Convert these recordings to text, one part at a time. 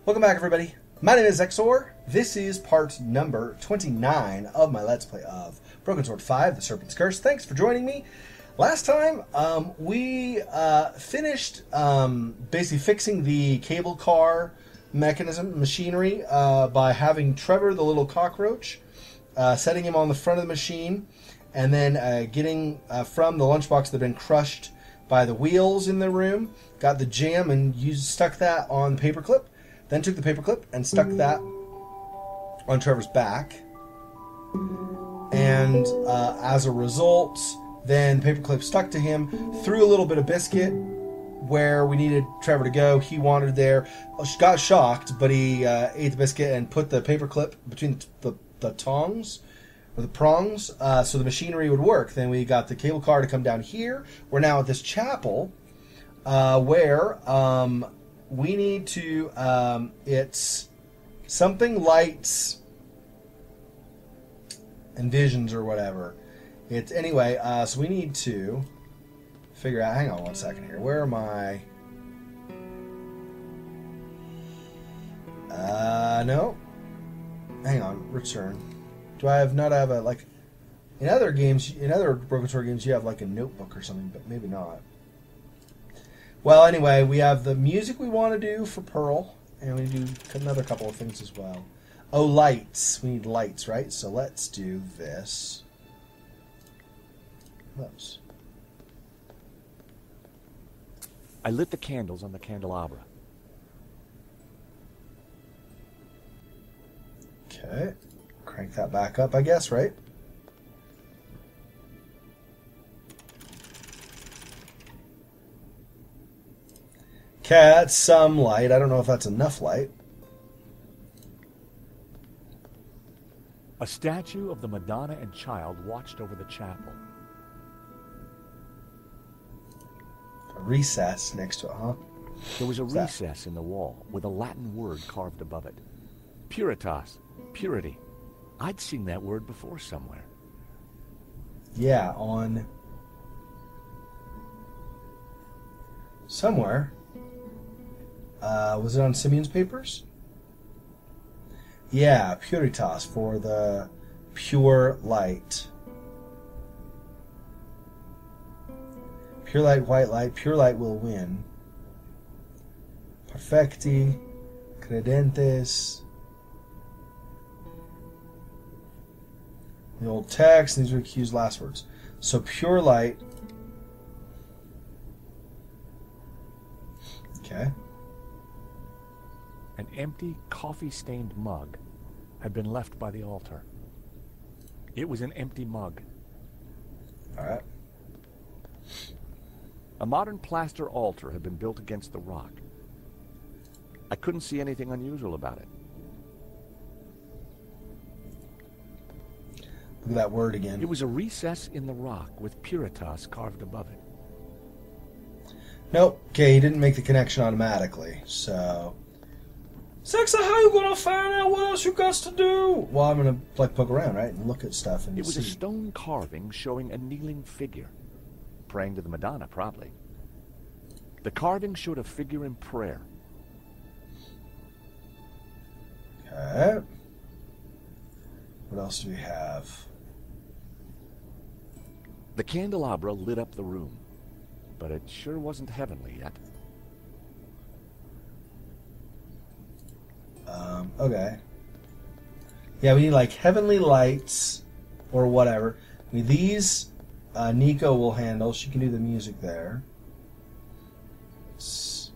Welcome back, everybody. My name is Xexor. This is part number 29 of my Let's Play of Broken Sword 5, The Serpent's Curse. Thanks for joining me. Last time, we finished basically fixing the cable car machinery, by having Trevor, the little cockroach, setting him on the front of the machine, and then getting from the lunchbox that had been crushed by the wheels in the room, got the jam and stuck that on the paperclip. Then took the paperclip and stuck that on Trevor's back. And as a result, then the paperclip stuck to him, threw a little bit of biscuit where we needed Trevor to go. He wandered there, got shocked, but he ate the biscuit and put the paperclip between the tongs, or the prongs, so the machinery would work. Then we got the cable car to come down here. We're now at this chapel where... we need to, it's something lights and visions or whatever. It's, anyway, so we need to figure out, hang on one second here. Where am I? No. Hang on, return. Do I not have a, like, in other games, in other Broken Sword games, you have like a notebook or something, but maybe not. Well, anyway, we have the music we want to do for Pearl, and we do another couple of things as well. Oh, lights. We need lights, right? So let's do this. Oops. I lit the candles on the candelabra. Okay. Crank that back up, I guess, right? Okay, that's some light. I don't know if that's enough light. A statue of the Madonna and Child watched over the chapel. A recess next to it, huh? There was a recess in the wall with a Latin word carved above it. Puritas, purity. I'd seen that word before somewhere. Yeah, on... somewhere. Was it on Simeon's papers? Yeah, Puritas, for the pure light. Pure light, white light. Pure light will win. Perfecti. Credentes. The old text. These are accused last words. So pure light. Okay. An empty, coffee-stained mug had been left by the altar. It was an empty mug. All right. A modern plaster altar had been built against the rock. I couldn't see anything unusual about it. Look at that word again. It was a recess in the rock with Puritas carved above it. Nope. Okay, he didn't make the connection automatically, so... Sexa, how you gonna find out what else you got to do? Well, I'm gonna like poke around, right, and look at stuff and It was see. a stone carving showing a kneeling figure, praying to the Madonna, probably. The carving showed a figure in prayer. Okay. What else do we have? The candelabra lit up the room, but it sure wasn't heavenly yet. Okay. Yeah, we need like heavenly lights or whatever. I mean, these Nico will handle. She can do the music there. Because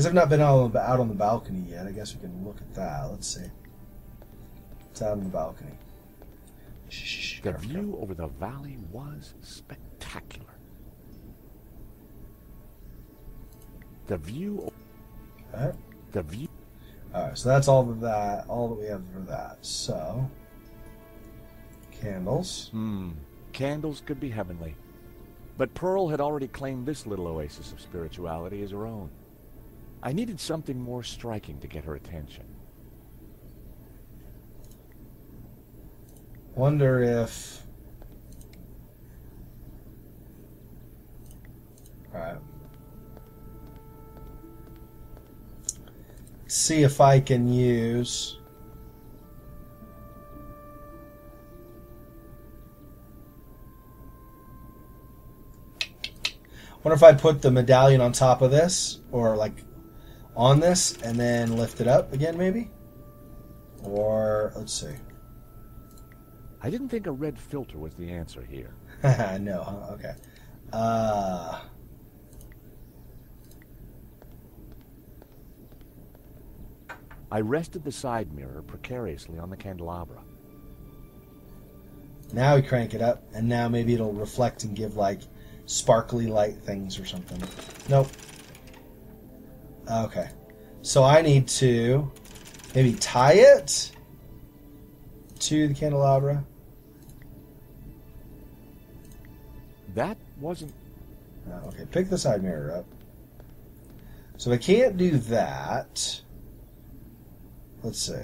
I've not been out on the balcony yet. I guess we can look at that. Let's see. It's out on the balcony. Shh, The view over the valley was spectacular. The view... Okay. The view... Alright, so that's all of that. All that we have for that. So... candles. Candles could be heavenly. But Pearl had already claimed this little oasis of spirituality as her own. I needed something more striking to get her attention. Wonder if... Alright. see if I can use... Wonder if I put the medallion on top of this, or like on this, and then lift it up again, maybe? Or, let's see. I didn't think a red filter was the answer here. No, huh? Okay. I rested the side mirror precariously on the candelabra. Now we crank it up, and now maybe it'll reflect and give, like, sparkly light things or something. Nope. Okay. So I need to maybe tie it to the candelabra. That wasn't... Okay, pick the side mirror up. So if I can't do that... Let's see.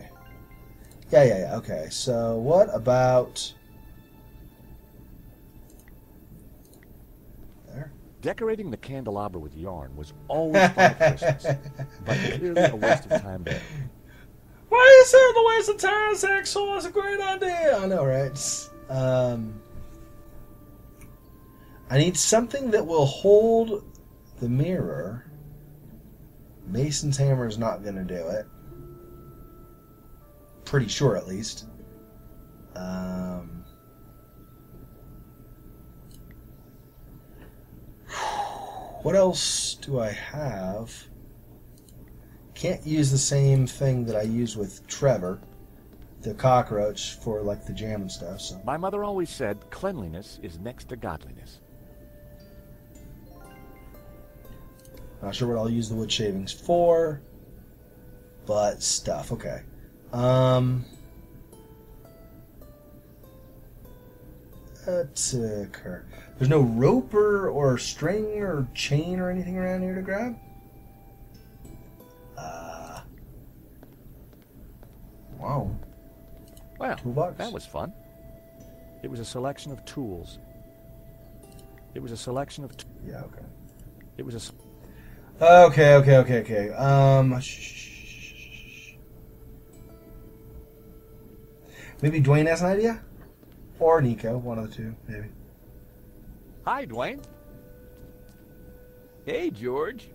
Yeah. Okay, so what about... There? Decorating the candelabra with yarn was always fun at Christmas, but clearly a waste of time there. Why is it a waste of time, Xexor? That's a great idea. I know, right? I need something that will hold the mirror. Mason's hammer is not going to do it. Pretty sure, at least. What else do I have? Can't use the same thing that I use with Trevor, the cockroach, for like the jam and stuff. So My mother always said cleanliness is next to godliness. not sure what I'll use the wood shavings for, but stuff. Okay. Let's occur. There's no rope or string or chain or anything around here to grab? Wow. Well, Toolbox? that was fun. It was a selection of tools. It was a selection of... Yeah, okay. It was a... Okay. Maybe Dwayne has an idea? Or Nico, one of the two, maybe. Hi, Dwayne. Hey, George.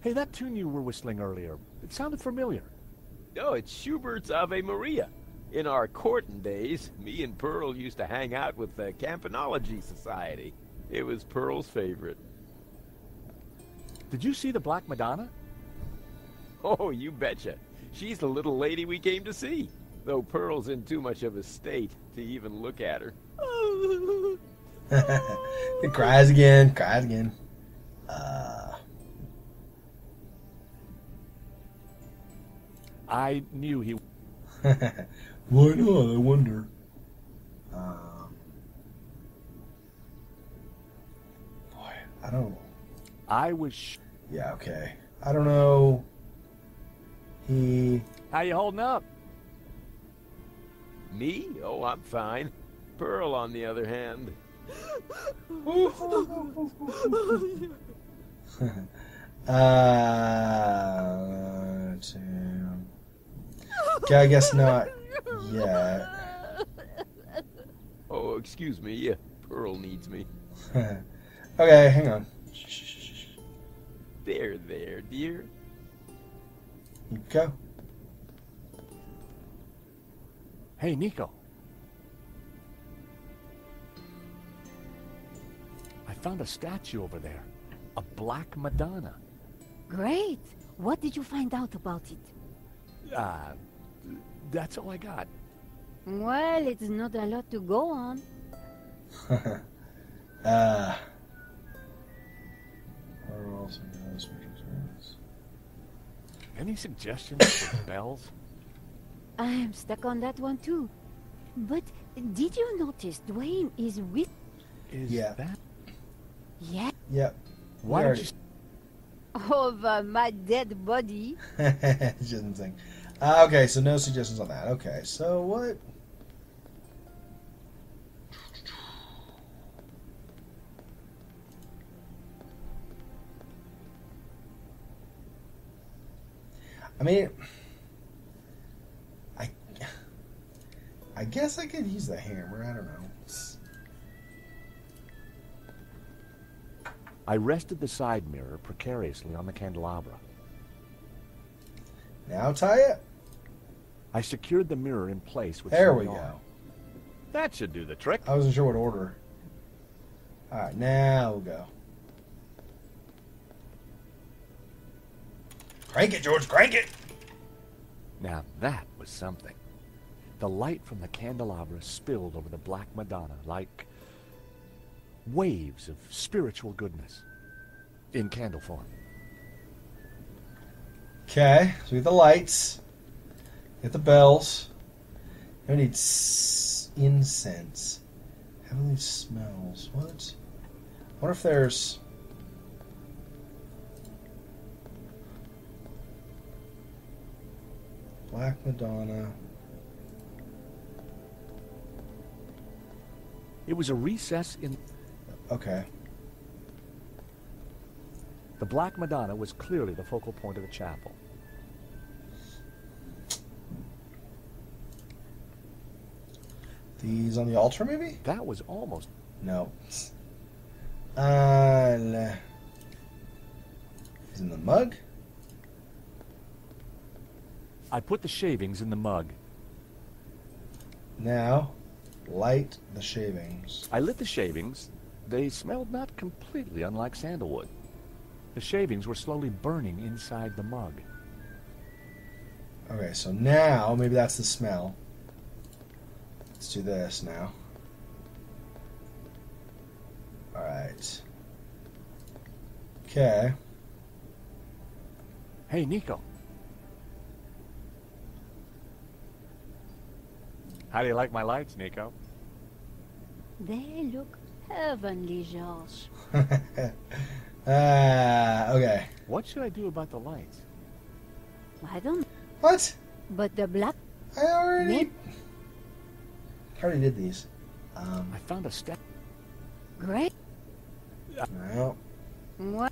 Hey, that tune you were whistling earlier, it sounded familiar. Oh, it's Schubert's Ave Maria. In our courting days, me and Pearl used to hang out with the Campanology Society. It was Pearl's favorite. Did you see the Black Madonna? Oh, you betcha. She's the little lady we came to see, though Pearl's in too much of a state to even look at her. It cries again. I knew he... Why not? I wonder. Boy, I don't... I was... Yeah, okay. I don't know. How you holding up? Me? Oh, I'm fine. Pearl, on the other hand. Okay, I guess not yet. Oh, excuse me. Pearl needs me. Okay, hang on. There, dear. You go. Hey, Nico. I found a statue over there. A Black Madonna. Great. What did you find out about it? That's all I got. Well, it's not a lot to go on. Any suggestions for bells? I'm stuck on that one too. But did you notice Dwayne is with... Is Yeah. that... Yeah, Yep. Why don't you... over my dead body. She doesn't sing. Okay, so no suggestions on that. Okay, so what? I mean, I guess I could use the hammer. I don't know. I rested the side mirror precariously on the candelabra. Now tie it. I secured the mirror in place with There some we yarn. go. That should do the trick. I wasn't sure what order. All right, now we'll go. Crank it, George, crank it! Now that was something. The light from the candelabra spilled over the Black Madonna like waves of spiritual goodness in candle form. Okay, so we get the lights, get the bells. Now we need incense. Heavenly smells. What? I wonder if there's... Black Madonna. It was a recess in... Okay. The Black Madonna was clearly the focal point of the chapel. These on the altar, maybe? That was almost... No. Is in the mug? I put the shavings in the mug. Now, light the shavings. I lit the shavings. They smelled not completely unlike sandalwood. The shavings were slowly burning inside the mug. Okay, so now, maybe that's the smell. Let's do this now. Alright. Okay. Hey, Nico. How do you like my lights, Nico? They look heavenly, George. Okay. What should I do about the lights? I don't... What? But the black... I already did these. I found a step. Great. No. What?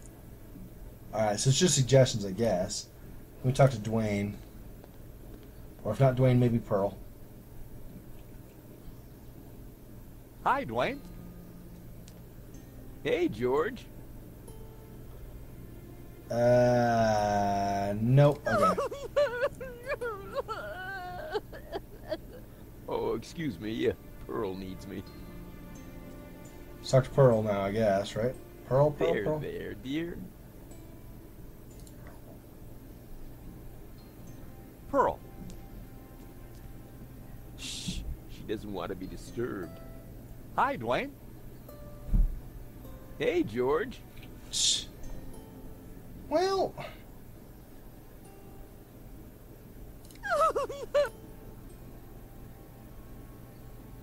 Alright, so it's just suggestions, I guess. Let me talk to Dwayne. Or if not Dwayne, maybe Pearl. Hi, Dwayne. Hey, George. Nope. Okay. Oh, excuse me. Pearl needs me. Let's talk to Pearl now, I guess, right? Pearl. There, dear. Pearl. Shh. She doesn't want to be disturbed. Hi, Dwayne. Hey, George. Shh. Well...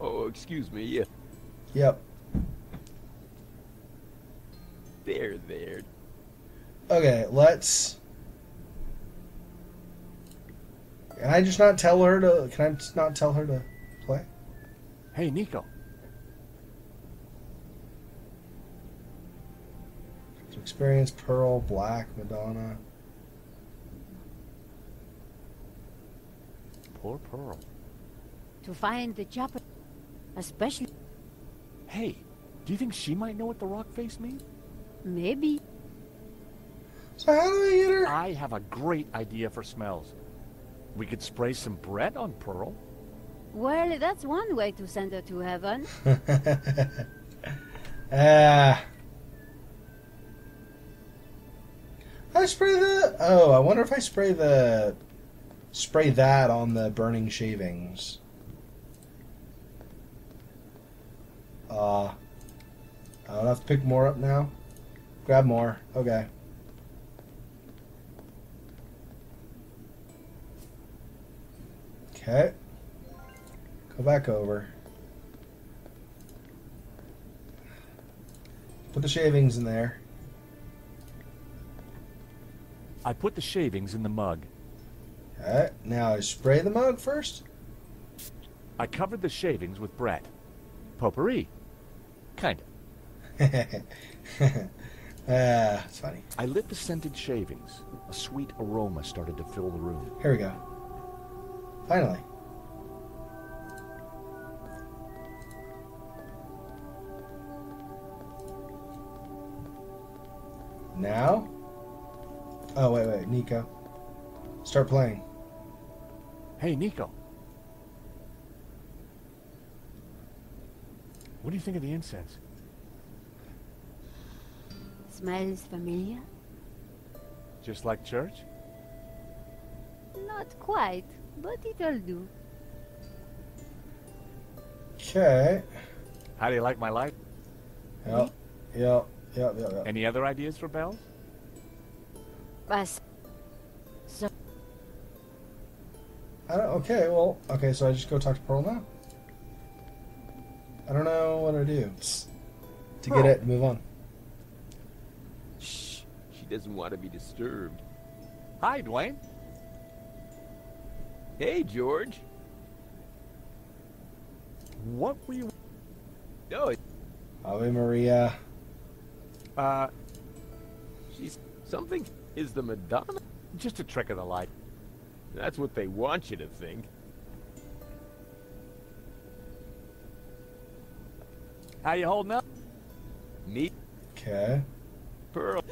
Oh, excuse me. Yep. There. Okay, let's... Can I just not tell her to... Can I just not tell her to play? Hey, Nico. To experience Pearl, Black, Madonna. Poor Pearl. To find the chapel. Especially... Hey, do you think she might know what the rock face means? Maybe. So how do I get her? I have a great idea for smells. We could spray some bread on Pearl. Well, that's one way to send her to heaven. I spray the... Oh, I wonder if I spray the... Spray that on the burning shavings. I'll have to pick more up now. Grab more. Okay. Okay. Go back over. Put the shavings in there. I put the shavings in the mug. Okay. Now I spray the mug first. I covered the shavings with bread. Potpourri. Kinda. It's funny. I lit the scented shavings. A sweet aroma started to fill the room. Here we go. Finally. Now? Oh, wait, Nico. Start playing. Hey, Nico. What do you think of the incense? Smells familiar? Just like church? Not quite, but it'll do. Okay. How do you like my light? Yep. Any other ideas for bells? So Okay, so I just go talk to Pearl now? I don't know what I do to get it and move on. Shh. She doesn't want to be disturbed. Hi, Dwayne. Hey, George. What were you... No, Ave Maria. she's... Something is the Madonna? Just a trick of the light. That's what they want you to think. How you holding up? Neat. Okay. Pearl.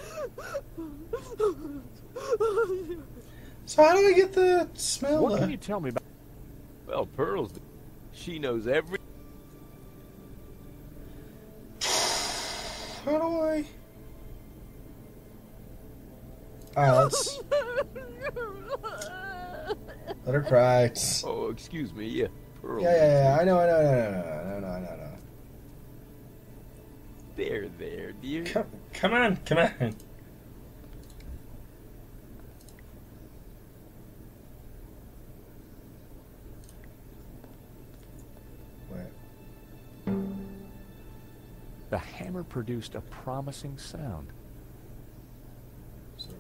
So how do I get the smell? What can you tell me about... Well, Pearl's... She knows every... How do I... Alright, let's... Let her cry. Oh, excuse me. Yeah, Pearl. Yeah. I know. There, dear. Come on. Wait. The hammer produced a promising sound. So,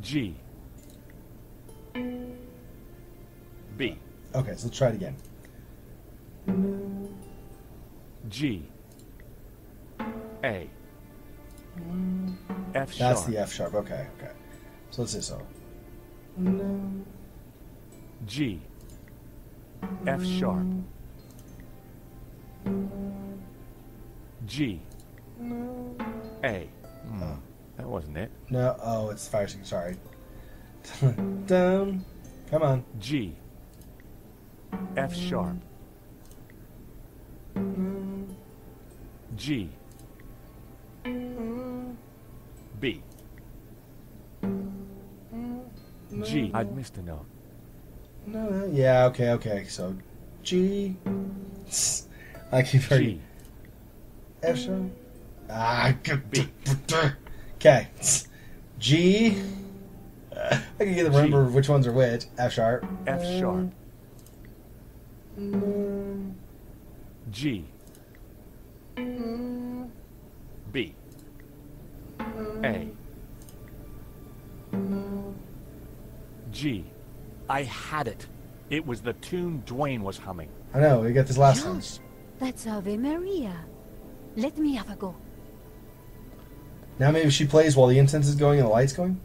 G. B. okay, so let's try it again. G. A. F sharp. That's the F sharp. Okay. So let's say so. G. F sharp. G. A. That wasn't it. No. Oh, it's fire sing. Sorry. Down. Come on. G. F sharp. G. B. G. I'd missed a note. No. Yeah. Okay. So, G. I keep hearing G. F sharp. B. Okay. G. I can get remember which ones are which. F sharp. F sharp. G. B. A. G. I had it. It was the tune Dwayne was humming. I know. We got this last time. Josh, that's Ave Maria. Let me have a go. Now maybe she plays while the incense is going and the light's going.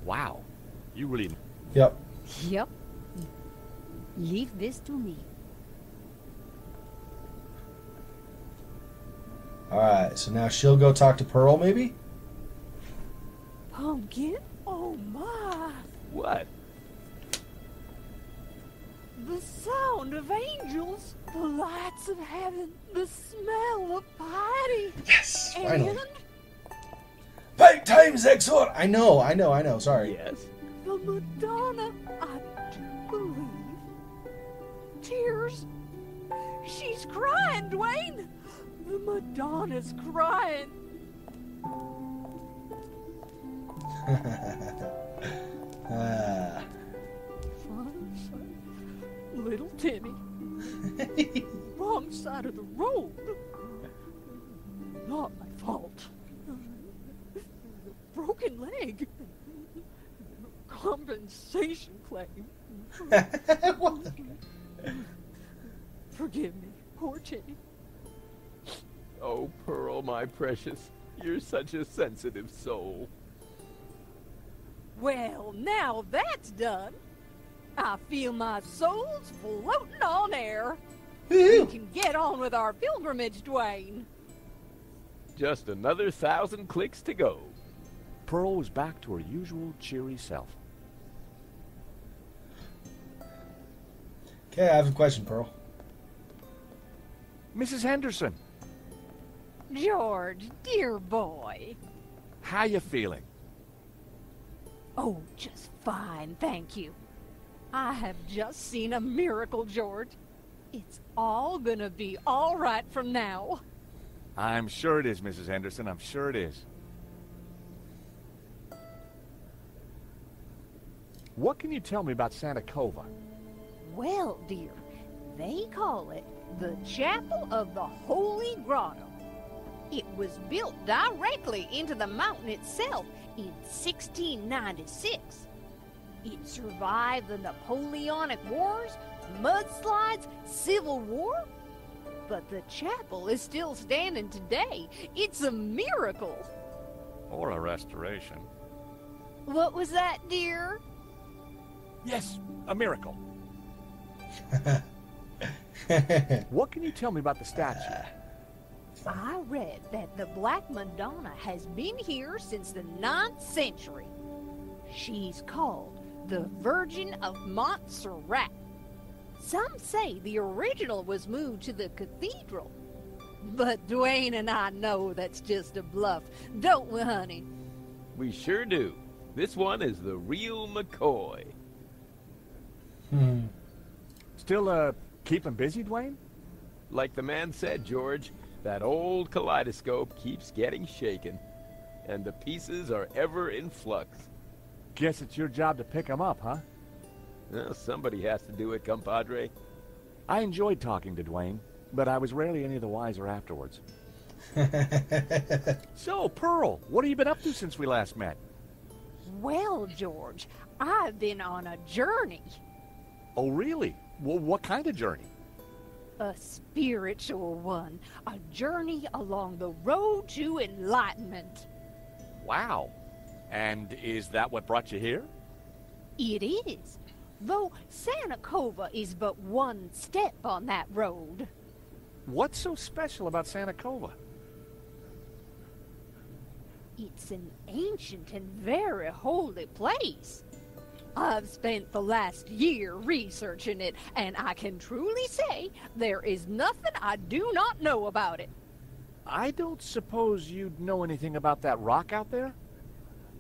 Wow. You really... Yep. Yep. Leave this to me. Alright, so now she'll go talk to Pearl, maybe? Pumpkin? Oh my! What? The sound of angels, the lights of heaven, the smell of piety, Yes, finally. and Fight time, Xexor! I know, sorry. Yes. the Madonna, I do believe. Tears. She's crying, Dwayne! The Madonna's crying. Ah. Fun sight. Little Timmy. Wrong side of the road. compensation claim. What? Forgive me, poor Jenny. Oh, Pearl, my precious, you're such a sensitive soul. Well, now that's done. I feel my soul's floating on air. We can get on with our pilgrimage, Dwayne. Just another 1,000 clicks to go. Pearl was back to her usual cheery self. Okay, I have a question, Pearl. Mrs. Henderson, George, dear boy. how you feeling? Oh, just fine, thank you. I have just seen a miracle, George. It's all gonna be all right from now. I'm sure it is, Mrs. Henderson. I'm sure it is. What can you tell me about Santa Cova? Well, dear, they call it the Chapel of the Holy Grotto. It was built directly into the mountain itself in 1696. It survived the Napoleonic Wars, mudslides, Civil War. But the chapel is still standing today. It's a miracle. Or a restoration. What was that, dear? Yes, a miracle. What can you tell me about the statue? I read that the Black Madonna has been here since the 9th century. She's called the Virgin of Montserrat. Some say the original was moved to the cathedral. But Dwayne and I know that's just a bluff, don't we, honey? We sure do. This one is the real McCoy. Still, keeping busy, Dwayne? Like the man said, George, that old kaleidoscope keeps getting shaken, and the pieces are ever in flux. Guess it's your job to pick 'em up, huh? Well, somebody has to do it, compadre. I enjoyed talking to Dwayne, but I was rarely any the wiser afterwards. So, Pearl, what have you been up to since we last met? Well, George, I've been on a journey. Oh, really? Well, what kind of journey? A spiritual one. A journey along the road to enlightenment. Wow. And is that what brought you here? It is. Though Santa Cova is but one step on that road. What's so special about Santa Cova? It's an ancient and very holy place. I've spent the last year researching it, and I can truly say there is nothing I do not know about it. I don't suppose you'd know anything about that rock out there?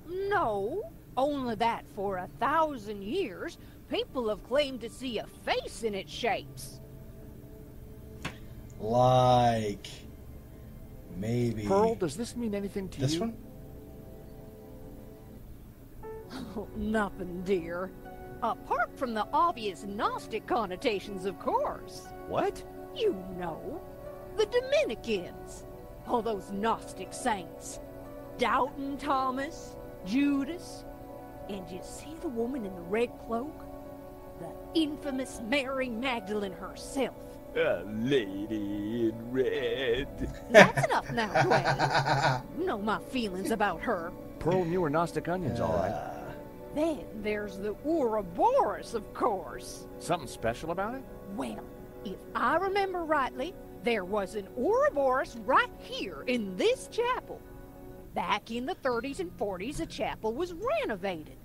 No, only that for 1,000 years, people have claimed to see a face in its shapes. Like, maybe... Pearl, does this mean anything to This you? one? Oh, nothing, dear. Apart from the obvious Gnostic connotations, of course. What? You know, the Dominicans. All those Gnostic saints. Doubting Thomas, Judas, and you see the woman in the red cloak? The infamous Mary Magdalene herself. A lady in red. That's enough now, Dwayne. You know my feelings about her. Pearl knew her Gnostic onions, all right. Then there's the Ouroboros, of course. Something special about it? Well, if I remember rightly, there was an Ouroboros right here in this chapel. Back in the 30s and 40s, the chapel was renovated.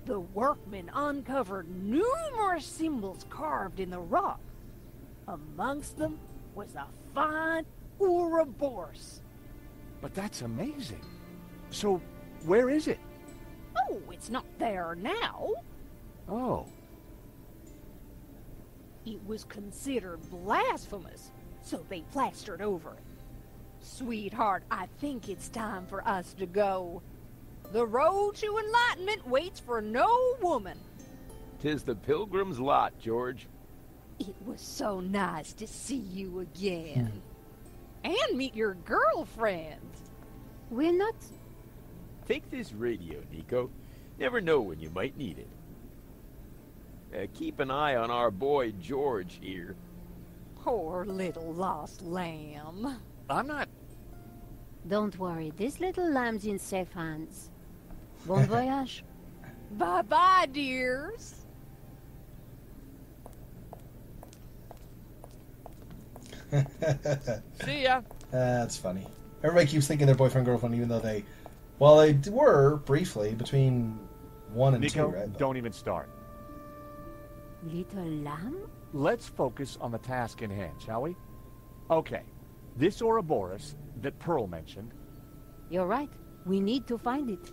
The workmen uncovered numerous symbols carved in the rock. Amongst them was a fine Ouroboros. But that's amazing. So, where is it? Oh, it's not there now. Oh. It was considered blasphemous, so they plastered over it. Sweetheart, I think it's time for us to go. The road to enlightenment waits for no woman. 'Tis the pilgrim's lot, George. It was so nice to see you again. And meet your girlfriend. We're not... Take this radio, Nico. Never know when you might need it. Keep an eye on our boy George here. Poor little lost lamb. I'm not... Don't worry, this little lamb's in safe hands. Bon voyage. Bye-bye, dears. See ya. That's funny. Everybody keeps thinking they're boyfriend girlfriend, even though they, well, they were briefly between 1 and Nico, 2, right? don't even start. Little lamb? Let's focus on the task in hand, shall we? Okay. This Ouroboros that Pearl mentioned... You're right. We need to find it.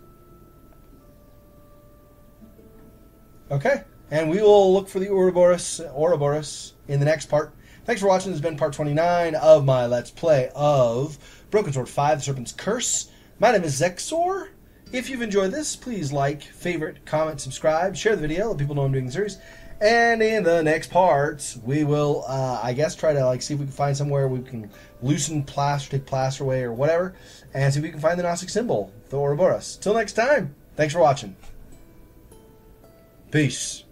Okay, and we will look for the Ouroboros in the next part. Thanks for watching. This has been part 29 of my Let's Play of Broken Sword 5, The Serpent's Curse. My name is Xexor. If you've enjoyed this, please like, favorite, comment, subscribe, share the video, let people know I'm doing the series. And in the next part, we will, I guess, try to see if we can find somewhere we can loosen plaster, take plaster away or whatever, and see if we can find the Gnostic symbol, the Ouroboros. Till next time, thanks for watching. Peace.